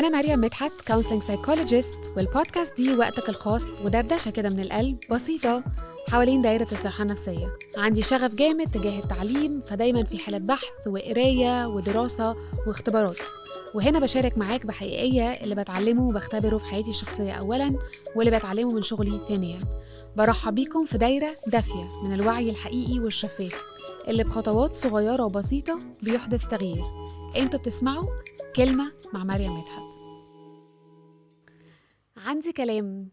أنا مريم مدحت كونسلنج سايكولوجيست، والبودكاست دي وقتك الخاص ودردشة كده من القلب بسيطة حوالين دايرة الصحة النفسية. عندي شغف جامد تجاه التعليم، فدايما في حالة بحث وقراية ودراسة واختبارات، وهنا بشارك معاك بحقيقية اللي بتعلمه وبختبره في حياتي الشخصية أولا، واللي بتعلمه من شغلي ثانيا. برحب بيكم في دايرة دافية من الوعي الحقيقي والشفاف اللي بخطوات صغيرة وبسيطة بيحدث تغيير. انتوا بتسمعوا كلمة مع مريم مدحت. عندي كلام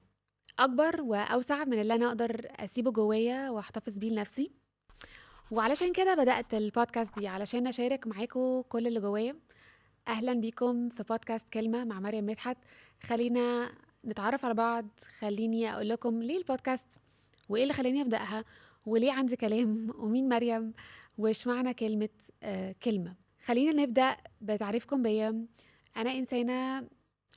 أكبر وأوسع من اللي أنا أقدر أسيبه جوايا وأحتفظ بيه لنفسي، وعلشان كده بدأت البودكاست دي علشان أشارك معاكم كل اللي جوايا. أهلا بيكم في بودكاست كلمة مع مريم مدحت. خلينا نتعرف على بعض، خليني أقول لكم ليه البودكاست وإيه اللي خليني أبدأها وليه عندي كلام ومين مريم وإيش معنى كلمة كلمة. خلينا نبدأ بتعريفكم بيا. أنا إنسانة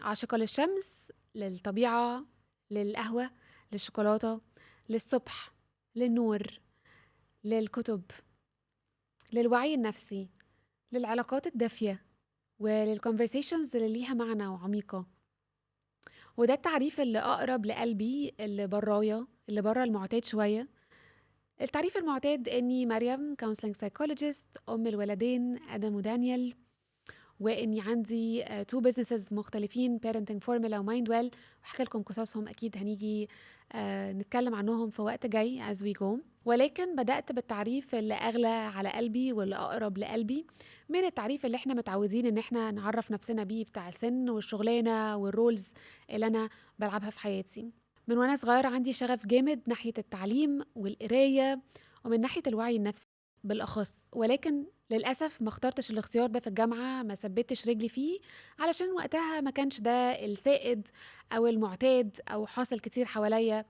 عاشقة للشمس، للطبيعة، للقهوة، للشوكولاتة، للصبح، للنور، للكتب، للوعي النفسي، للعلاقات الدافية، وللconversations اللي ليها معنى وعميقة. وده التعريف اللي أقرب لقلبي، اللي برايا، اللي برا المعتاد شوية. التعريف المعتاد إني مريم counseling psychologist، أم الولدين آدم ودانيال، وإني عندي تو businesses مختلفين، parenting formula و mindwell، وحكي لكم قصصهم أكيد هنيجي نتكلم عنهم في وقت جاي as we go. ولكن بدأت بالتعريف اللي أغلى على قلبي واللي أقرب لقلبي من التعريف اللي احنا متعودين إن احنا نعرف نفسنا بيه، بتاع السن والشغلانة والرولز اللي أنا بلعبها في حياتي. من وأنا صغيرة عندي شغف جامد ناحية التعليم والقراية ومن ناحية الوعي النفسي بالأخص، ولكن للأسف ما اخترتش الاختيار ده في الجامعة، ما ثبتش رجلي فيه علشان وقتها ما كانش ده السائد أو المعتاد أو حاصل كتير حواليا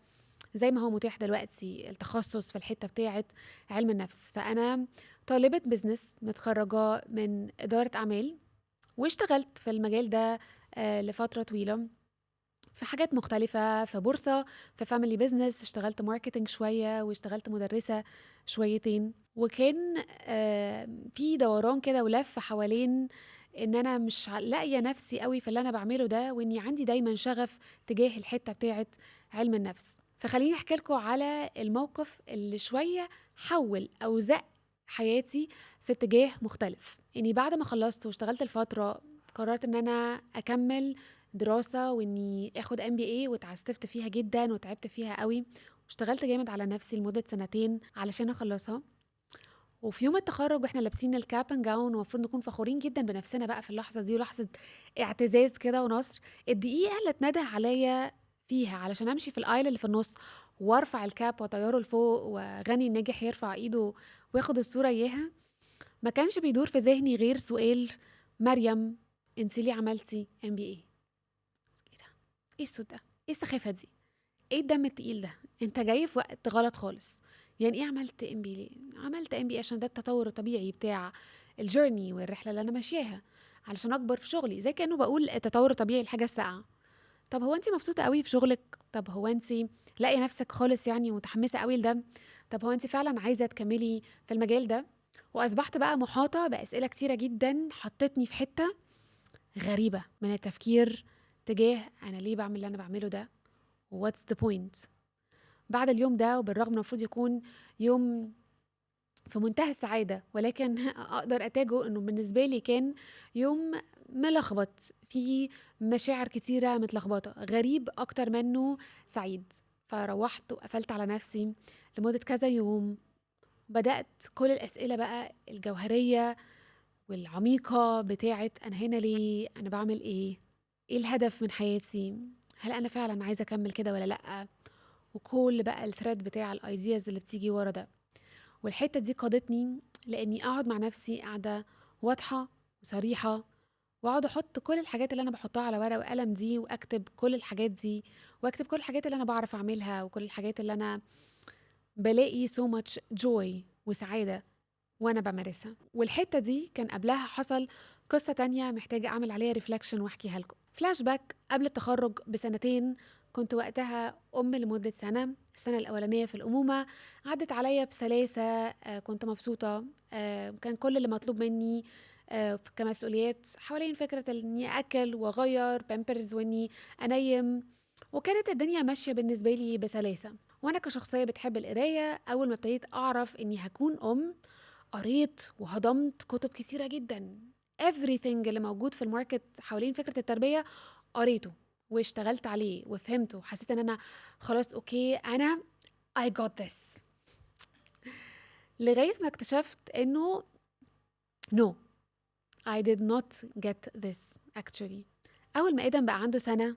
زي ما هو متاح دلوقتي التخصص في الحتة بتاعة علم النفس. فأنا طالبة بزنس متخرجة من إدارة أعمال، واشتغلت في المجال ده لفترة طويلة في حاجات مختلفة، في بورصة، في فاميلي بيزنس، اشتغلت ماركتينج شوية واشتغلت مدرسة شويتين. وكان في دوران كده ولف حوالين ان انا مش لاقيه نفسي قوي في اللي انا بعمله ده، واني عندي دايما شغف تجاه الحته بتاعه علم النفس. فخليني احكي لكم على الموقف اللي شويه حول او زق حياتي في اتجاه مختلف. اني بعد ما خلصت واشتغلت الفتره قررت ان انا اكمل دراسه واني اخد MBA، واتعستفت فيها جدا وتعبت فيها قوي واشتغلت جامد على نفسي لمده 2 علشان اخلصها. وفي يوم التخرج واحنا لابسين الكاب اند جاون ومفروض نكون فخورين جدا بنفسنا بقى في اللحظه دي، ولحظه اعتزاز كده ونصر. الدقيقه اللي اتندى عليا فيها علشان امشي في الايل اللي في النص وارفع الكاب وطياره لفوق وغني الناجح يرفع ايده وياخد الصوره اياها، ما كانش بيدور في ذهني غير سؤال: مريم، انت ليه عملتي MBA؟ ايه ده؟ ايه الصوت ده؟ ايه السخافه دي؟ ايه الدم التقيل ده؟ انت جاي في وقت غلط خالص. يعني ايه عملت MBA؟ عملت MBA عشان ده التطور الطبيعي بتاع الجيرني والرحله اللي انا ماشياها علشان اكبر في شغلي، زي كانه بقول التطور الطبيعي الحاجه الساقعه. طب هو انت مبسوطه قوي في شغلك؟ طب هو انت لاقيه نفسك خالص يعني متحمسه قوي لده؟ طب هو انت فعلا عايزه تكملي في المجال ده؟ واصبحت بقى محاطه باسئله كتيره جدا حطتني في حته غريبه من التفكير تجاه انا ليه بعمل اللي انا بعمله ده، واتس ذا بوينت. بعد اليوم ده، وبالرغم انه المفروض يكون يوم في منتهى السعادة، ولكن أقدر أتاجه أنه بالنسبة لي كان يوم ملخبط فيه مشاعر كتيرة متلخبطة، غريب أكتر منه سعيد. فروحت وقفلت على نفسي لمدة كذا يوم، بدأت كل الأسئلة بقى الجوهرية والعميقة بتاعت أنا هنا ليه؟ أنا بعمل إيه؟ إيه الهدف من حياتي؟ هل أنا فعلا عايزة أكمل كده ولا لأ؟ وكل بقى الثريد بتاع الايدياز اللي بتيجي ورا ده. والحته دي قادتني لاني اقعد مع نفسي قاعده واضحه وصريحه، واقعد احط كل الحاجات اللي انا بحطها على ورقه وقلم دي، واكتب كل الحاجات دي، واكتب كل الحاجات اللي انا بعرف اعملها وكل الحاجات اللي انا بلاقي so much joy وسعاده وانا بمارسها. والحته دي كان قبلها حصل قصه تانية محتاجه اعمل عليها ريفلكشن واحكيها لكم. فلاش باك قبل التخرج ب2 سنين، كنت وقتها لمدة سنة. السنة الأولانية في الأمومة عدت عليا بسلاسة، كنت مبسوطة. كان كل اللي مطلوب مني كمسؤوليات حوالين فكرة اني اكل واغير بامبرز واني انيم، وكانت الدنيا ماشية بالنسبة لي بسلاسة. وانا كشخصية بتحب القراية، اول ما ابتديت اعرف اني هكون قريت وهضمت كتب كتيرة جدا. everything اللي موجود في الماركت حوالين فكرة التربية قريته واشتغلت عليه وفهمته، وحسيت ان انا خلاص اوكي انا I got this. لغاية ما اكتشفت انه no, I did not get this actually. اول ما ادم بقى عنده سنة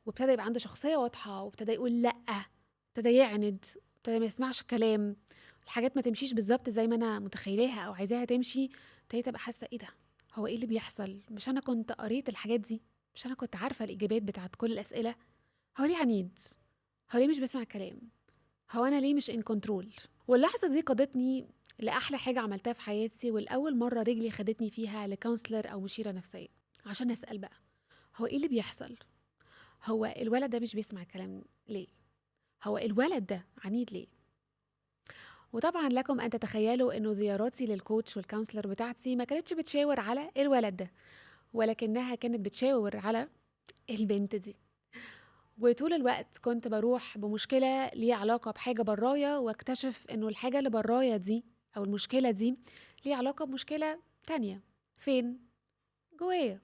وابتدى يبقى عنده شخصية واضحة وابتدى يقول لأ، ابتدى يعند، ابتدى ما يسمعش كلام، الحاجات ما تمشيش بالظبط زي ما انا متخيلاها او عايزاها تمشي، ابتديت ابقى حاسة ايه ده، هو ايه اللي بيحصل؟ مش انا كنت قريت الحاجات دي؟ مش انا كنت عارفة الاجابات بتاعت كل الاسئلة؟ هو ليه عنيد؟ هو ليه مش بيسمع الكلام؟ هو انا ليه مش ان كنترول؟ واللحظة دي قادتني لأحلى حاجة عملتها في حياتي، والأول مرة رجلي خدتني فيها لكونسلر أو مشيرة نفسية عشان أسأل بقى هو إيه اللي بيحصل؟ هو الولد ده مش بيسمع الكلام ليه؟ هو الولد ده عنيد ليه؟ وطبعا لكم أن تتخيلوا أنه زياراتي للكوتش والكونسلر بتاعتي ما كانتش بتشاور على الولد ده، ولكنها كانت بتشاور على البنت دي. وطول الوقت كنت بروح بمشكلة ليها علاقة بحاجة برايا، واكتشف أنه الحاجة اللي برايا دي أو المشكلة دي ليها علاقة بمشكلة تانية. فين؟ جوايا.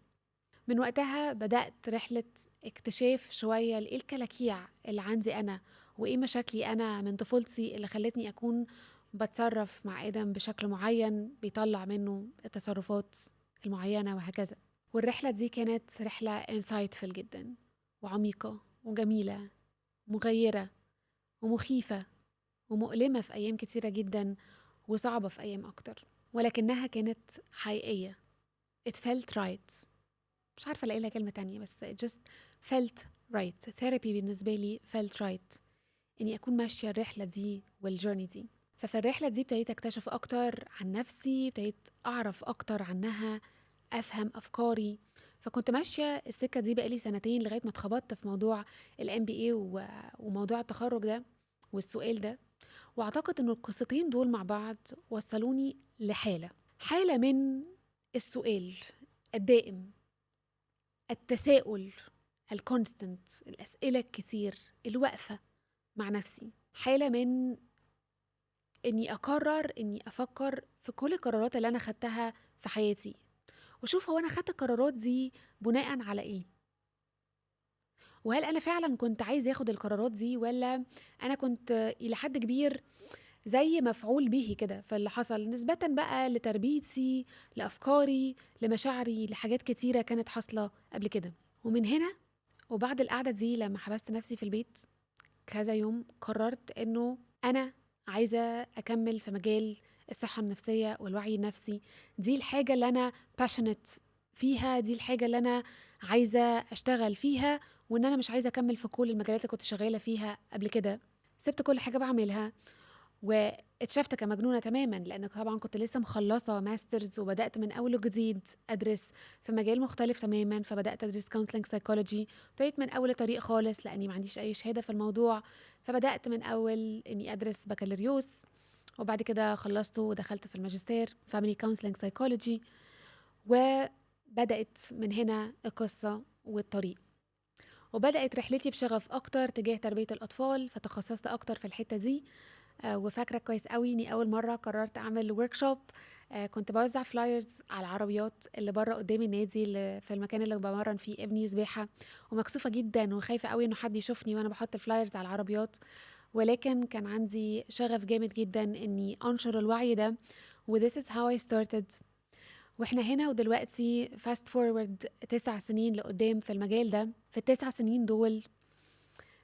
من وقتها بدأت رحلة اكتشاف شوية لإيه الكلاكيع اللي عندي أنا، وإيه مشاكلي أنا من طفولتي اللي خلتني أكون بتصرف مع آدم بشكل معين بيطلع منه التصرفات المعينة وهكذا. والرحلة دي كانت رحلة insightful جدا وعميقة وجميلة، مغيرة ومخيفة ومؤلمة في أيام كتيرة جدا، وصعبة في أيام أكتر، ولكنها كانت حقيقية. It felt right. مش عارفة ألاقي لها كلمة تانية، بس it just felt right. therapy بالنسبة لي felt right إني أكون ماشية الرحلة دي والجورني دي. ففي الرحلة دي ابتديت أكتشف أكتر عن نفسي، ابتديت أعرف أكتر عنها، أفهم أفكاري. فكنت ماشية السكة دي بقالي 2 سنين لغاية ما اتخبطت في موضوع ال MBA وموضوع التخرج ده والسؤال ده. وأعتقد إنه القصتين دول مع بعض وصلوني حالة من السؤال الدائم، التساؤل الكونستنت، الأسئلة الكتير الواقفة مع نفسي، حالة من إني أقرر إني أفكر في كل القرارات اللي أنا خدتها في حياتي، وشوف هو أنا خدت القرارات دي بناء على إيه، وهل أنا فعلا كنت عايز أخد القرارات دي، ولا أنا كنت إلى حد كبير زي مفعول به كده فاللي حصل نسبة بقى لتربيتي، لأفكاري، لمشاعري، لحاجات كتيرة كانت حاصلة قبل كده. ومن هنا وبعد القعدة دي لما حبست نفسي في البيت كذا يوم، قررت انه انا عايزة اكمل في مجال الصحة النفسية والوعي النفسي. دي الحاجة اللي انا passionate فيها، دي الحاجة اللي انا عايزة اشتغل فيها، وان انا مش عايزة اكمل في كل المجالات اللي كنت شغالة فيها قبل كده. سبت كل حاجة بعملها واتشفت كمجنونة تماما، لأن طبعا كنت لسه مخلصة ماسترز وبدأت من أول وجديد أدرس في مجال مختلف تماما. فبدأت أدرس counseling psychology، ابتديت من أول طريق خالص لأني ما عنديش أي شهادة في الموضوع. فبدأت من أول إني أدرس بكالوريوس، وبعد كده خلصته ودخلت في الماجستير family counseling psychology. وبدأت من هنا القصة والطريق، وبدأت رحلتي بشغف أكتر تجاه تربية الأطفال، فتخصصت أكتر في الحتة دي. وفاكرة كويس قوي اني اول مرة قررت اعمل وركشوب. كنت بوزع فلايرز على العربيات اللي بره قدام النادي اللي في المكان اللي بمرن فيه ابني سباحة، ومكسوفة جدا وخايفة قوي انه حد يشوفني وانا بحط الفلايرز على العربيات. ولكن كان عندي شغف جامد جدا اني انشر الوعي ده، و this is how I started. واحنا هنا ودلوقتي fast forward 9 سنين لقدام في المجال ده. في ال9 سنين دول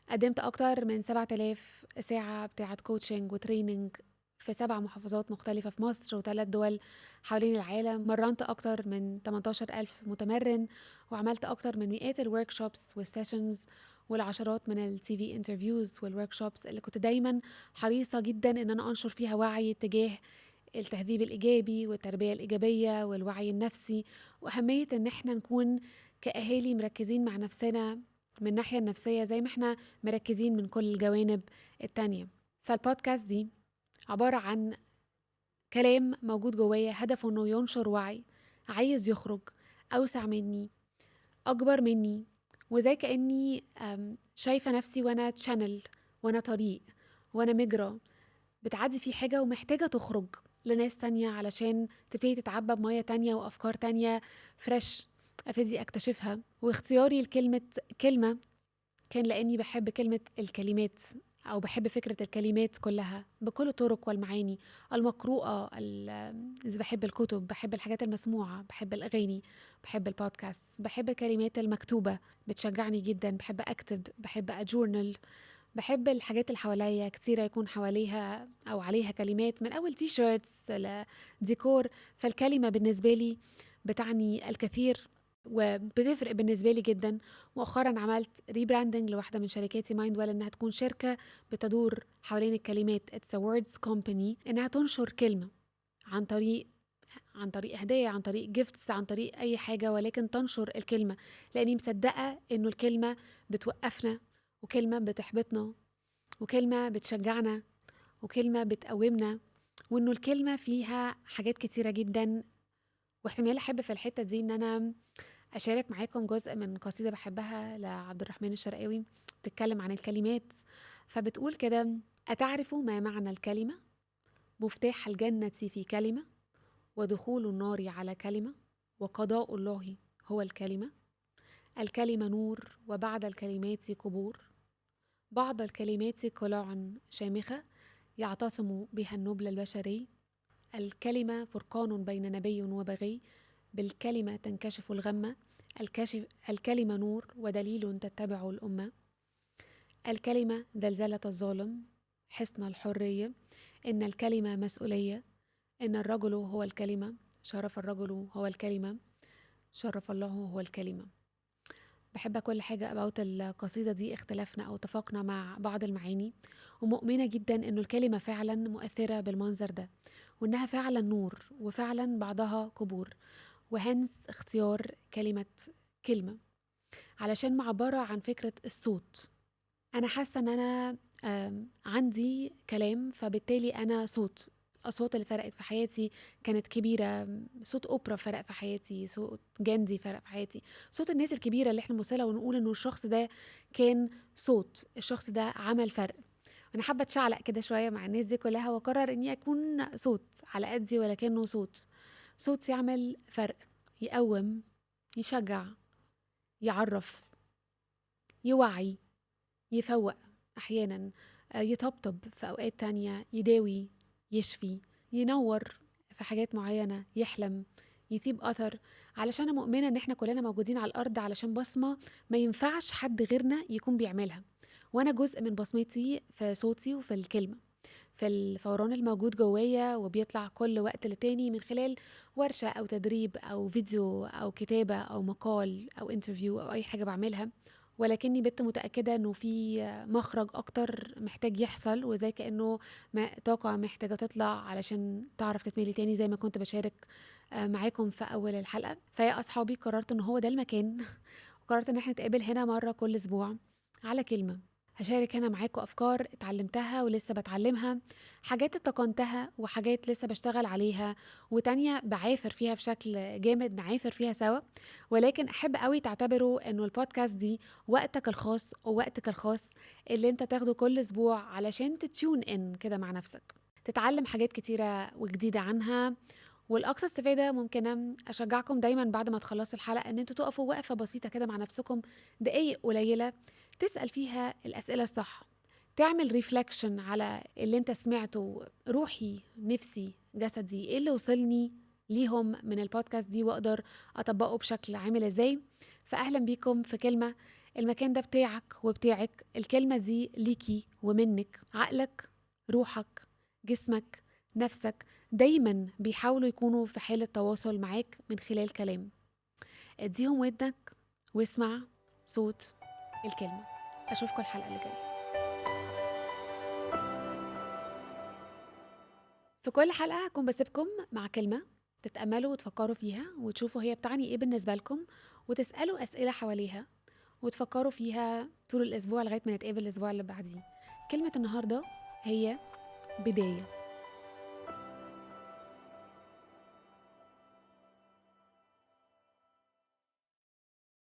قدمت أكتر من 7000 ساعة بتاعة كوتشنج وتريننج في 7 محافظات مختلفة في مصر و3 دول حوالين العالم. مرنت أكتر من 18,000 متمرن، وعملت أكتر من مئات الوركشوبس والسيشنز والعشرات من التي في انترفيوز والوركشوبس اللي كنت دايما حريصة جدا إن أنا أنشر فيها وعي تجاه التهذيب الإيجابي والتربية الإيجابية والوعي النفسي، وأهمية إن احنا نكون كأهالي مركزين مع نفسنا من الناحية النفسية زي ما احنا مركزين من كل الجوانب التانية. فالبودكاست دي عبارة عن كلام موجود جوايا هدفه انه ينشر وعي عايز يخرج، أوسع مني، أكبر مني، وزي كأني شايفة نفسي وأنا تشانل، وأنا طريق، وأنا مجرى بتعدي فيه حاجة ومحتاجة تخرج لناس تانية علشان تبتدي تتعبى بمية تانية وأفكار تانية فريش أبتدي أكتشفها. واختياري لكلمة كلمة كان لأني بحب كلمة الكلمات، أو بحب فكرة الكلمات كلها بكل الطرق والمعاني المقروءة. إذا بحب الكتب، بحب الحاجات المسموعة، بحب الأغاني، بحب البودكاست، بحب الكلمات المكتوبة بتشجعني جدا، بحب أكتب، بحب أجورنال، بحب الحاجات اللي حواليا كتيرة يكون حواليها أو عليها كلمات، من أول تي شيرتس لديكور. فالكلمة بالنسبة لي بتعني الكثير وبتفرق بالنسبة لي جدا. مؤخرا عملت ريبراندنج لواحدة من شركاتي مايند ويل، إنها تكون شركة بتدور حوالين الكلمات. It's a words company، إنها تنشر كلمة عن طريق هدايا، عن طريق جيفتس، عن طريق أي حاجة، ولكن تنشر الكلمة. لأني مصدقة إنه الكلمة بتوقفنا، وكلمة بتحبطنا، وكلمة بتشجعنا، وكلمة بتقومنا، وإنه الكلمة فيها حاجات كتيرة جدا. واحتمال أحب في الحتة دي إن أنا أشارك معاكم جزء من قصيدة بحبها لعبد الرحمن الشرقاوي بتتكلم عن الكلمات. فبتقول كده: أتعرف ما معنى الكلمة؟ مفتاح الجنة في كلمة، ودخول النار على كلمة، وقضاء الله هو الكلمة. الكلمة نور، وبعد الكلمات قبور، بعض الكلمات قلاع شامخة يعتصم بها النبل البشري. الكلمة فرقان بين نبي وبغي، بالكلمة تنكشف الغمة. الكلمة نور ودليل تتبع الأمة. الكلمة زلزلة الظالم، حصن الحرية. إن الكلمة مسؤولية، إن الرجل هو الكلمة، شرف الرجل هو الكلمة، شرف الله هو الكلمة. بحب كل حاجة about القصيدة دي اختلفنا أو اتفقنا مع بعض المعاني، ومؤمنة جدا إنه الكلمة فعلا مؤثرة بالمنظر ده، وإنها فعلا نور، وفعلا بعضها قبور. وهنس اختيار كلمة علشان معبرة عن فكرة الصوت. أنا حاسة إن أنا عندي كلام، فبالتالي أنا صوت. الأصوات اللي فرقت في حياتي كانت كبيرة. صوت أوبرا فرق في حياتي، صوت جاندي فرق في حياتي، صوت الناس الكبيرة اللي احنا نبصلها ونقول إنه الشخص ده كان صوت، الشخص ده عمل فرق. أنا حابة أتشعلق كده شوية مع الناس دي كلها، وأقرر إني أكون صوت على قدي، ولكنه صوت يعمل فرق، يقوم، يشجع، يعرف، يوعي، يفوق أحيانا، يطبطب في أوقات تانية، يداوي، يشفي، ينور في حاجات معينة، يحلم، يسيب أثر. علشان أنا مؤمنة إن إحنا كلنا موجودين على الأرض علشان بصمة ما ينفعش حد غيرنا يكون بيعملها، وأنا جزء من بصمتي في صوتي وفي الكلمة، في الفوران الموجود جوايا وبيطلع كل وقت لتاني من خلال ورشة أو تدريب أو فيديو أو كتابة أو مقال أو انترفيو أو أي حاجة بعملها. ولكني بنت متأكدة إنه في مخرج أكتر محتاج يحصل، وزي كأنه طاقة محتاجة تطلع علشان تعرف تتملي تاني، زي ما كنت بشارك معاكم في أول الحلقة. فيا أصحابي قررت إنه هو ده المكان وقررت إن احنا نتقابل هنا مرة كل أسبوع على كلمة. هشارك هنا معاكم أفكار اتعلمتها ولسه بتعلمها، حاجات اتقنتها وحاجات لسه بشتغل عليها، وتانية بعافر فيها بشكل جامد، نعافر فيها سوا. ولكن أحب قوي تعتبروا أنه البودكاست دي وقتك الخاص ووقتك الخاص، اللي انت تاخده كل أسبوع علشان تتيون إن كده مع نفسك، تتعلم حاجات كتيرة وجديدة عنها. والاقصى استفاده ممكنه اشجعكم دايما بعد ما تخلصوا الحلقه ان انتوا تقفوا وقفه بسيطه كده مع نفسكم، دقايق قليله تسال فيها الاسئله الصح، تعمل ريفلكشن على اللي انت سمعته، روحي، نفسي، جسدي، ايه اللي وصلني ليهم من البودكاست دي واقدر اطبقه بشكل عامل ازاي. فاهلا بيكم في كلمه. المكان ده بتاعك وبتاعك، الكلمه دي ليكي ومنك. عقلك، روحك، جسمك، نفسك دايما بيحاولوا يكونوا في حالة تواصل معاك من خلال كلام. اديهم ودنك واسمع صوت الكلمة. اشوفكم الحلقة اللي جاية. في كل حلقة هكون بسيبكم مع كلمة تتأملوا وتفكروا فيها وتشوفوا هي بتعني ايه بالنسبة لكم، وتسألوا أسئلة حواليها وتفكروا فيها طول الأسبوع لغاية ما نتقابل الأسبوع اللي بعديه. كلمة النهاردة هي بداية.